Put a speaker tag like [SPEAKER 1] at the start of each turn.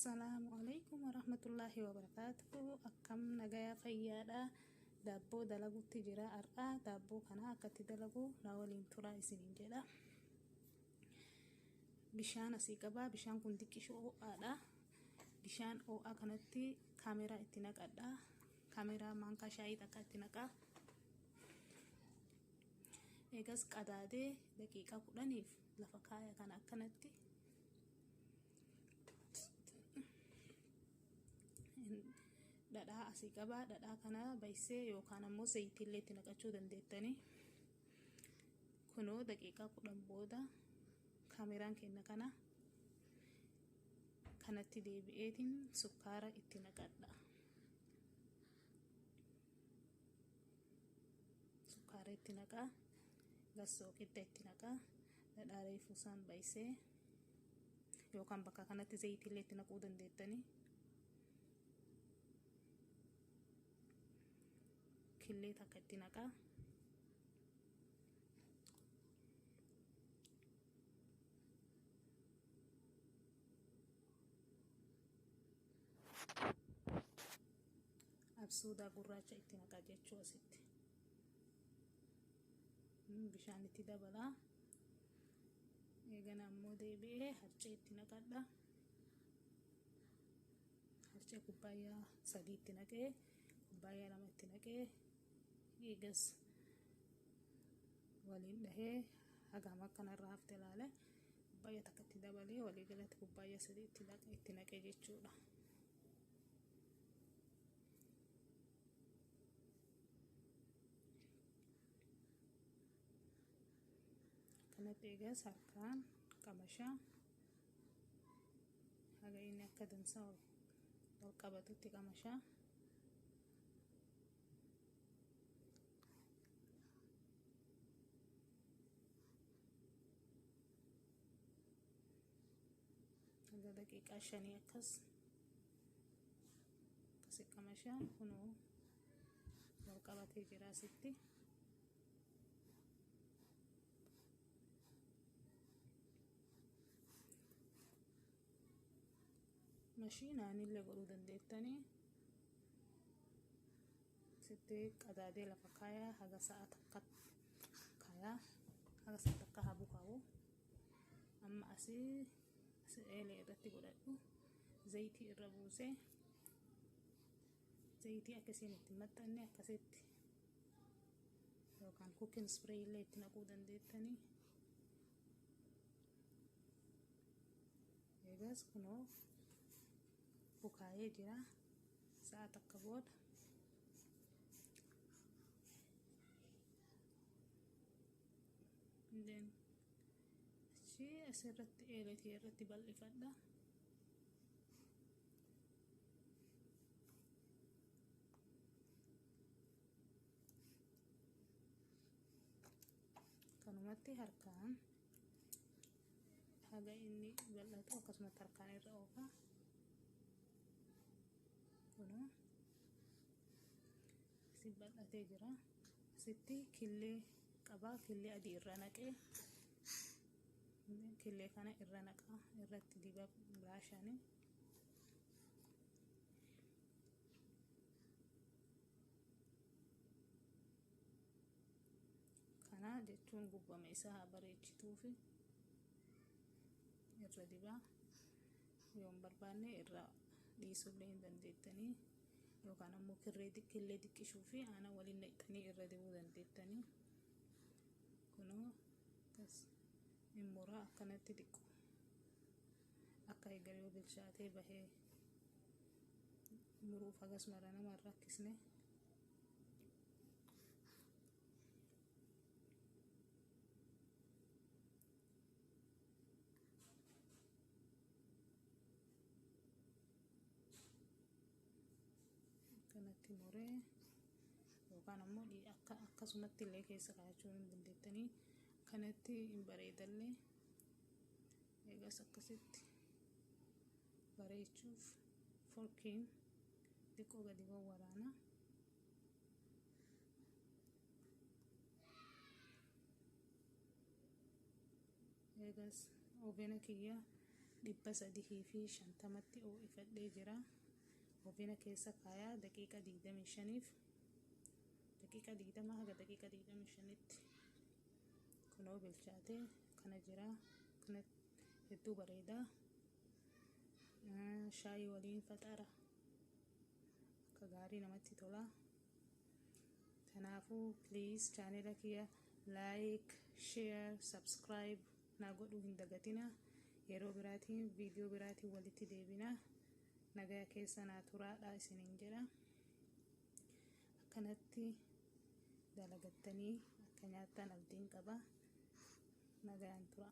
[SPEAKER 1] Assalamualaikum warahmatullahi wabarakatuh. Akkam nagaya fayyaadha. Daabboo dalaguutti jira har'a. Daabboo kana akkatti dalagu na waliin tura isiniin jedha. Bishaan asii qaba. Bishaan kun xiqqishoo ho'aadha. Bishaan ho'aa kanatti kaameraa itti naqadha. Kaameraa maankaa shaayii takka itti naqa. Eegas qadaadee daqiiqaa 10 lafa kaaya kana akkanatti dhadhaa asii qaba. Dhadhaa kana baysee yookaan ammoo zayitiillee itti naqachuu dandeettanii. Kunoo daqiiqaa 10 booda kaameraan keenya kanatti deebi'eetiin sukkaara itti naqadha. Sukkaara itti naqaa. Gassoo qidda itti naqaa. Dhadhaa reefusaan baysee yookaan bakka kanatti zayitiillee itti naquu dandeettanii. Killee takka itti naqaa. Absuudaa gurraacha itti naqaa jechuu asitti. Bishaan itti dabalaa. Eegana ammoo deebi'ee harcee itti naqadha. Harcee kubbaayyaa 3 itti naqee, kubbaayyaa 2 itti naqee, eegas waliin dhahee hagam akkanarraa hafte ilaale kubbaayyaa takka itti dabalee walii galatti kubbaayyaa 3 itti naqee jechuudha. Kanatti eegas harkaan qamashaa haga inni akka dansaa wal qabatutti qamashaa. Haga daqiiqaa 5 akkasi qamashaa. Kunoo wal qabatee jira asitti. Mashiinaan illee godhuu dandeettanii. Sitti qadaadee lafa kaayaa haga sa'a takka kaayaa. Haga sa'a takka habu kaa'u. Amma asii eelee irratti godhadhu. Zayitii irra buusee zayitii akkasiin itti maxxanne akkasitti yookaan kuukin spray illee itti naquu dandeettanii. Eegas kunoo bukaayee jira. Sa'a takka booda achii asirratti eeletii irratti bal'ifadha. Kanumatti harkaan haga inni bal'atu akkasumatti harkaan irra oofa. Kunoo si bal'atee jira. Asitti killee qabaa. Killee adii irra naqee killee kana irra naqaa. Irratti dibaa biraashaanii. Kana jechuun gubbama isaa bareechituufi irra dibaa. Yoo hin barbaanne irra dhiisuullee hin dandeettanii yookaan ammoo killee xiqqishuu fi aanaa waliin naqxanii irra dibuu dandeettanii. Kunoo muraa akkanatti xiqqu akka egaa yoo bilchaatee bahee muruuf hagas mara nama hin rakkisne. Kanatti muree yookaan ammoo akkasumatti illee keessa kaa'achuu hin dandeettanii. Kanatti hin bareedallee. Eegas akkasitti bareechuuf forkiin xiqqoo gadi waraana. Eegas oveena kiyya 350tti ho'ifadhee jira. Oovena keessa kaayaa daqiiqa 25f daqiiqa 20 haga daqiiqa 25tti kunoo bilchaatee kana jira. Kana hedduu bareeda. Shaayii waliin faxara akka gaarii namatti tola. Kanaafuu please channel kiyya like, share, subscribe na godhuu hin dagatina. Yeroo biraatiin viidiyoo biraatiin walitti deebina. Nagaa keessa naa turaadha isiniin jedha. Akkanatti dalagattanii akka nyaattan abdiin qaba. Nagaan tura.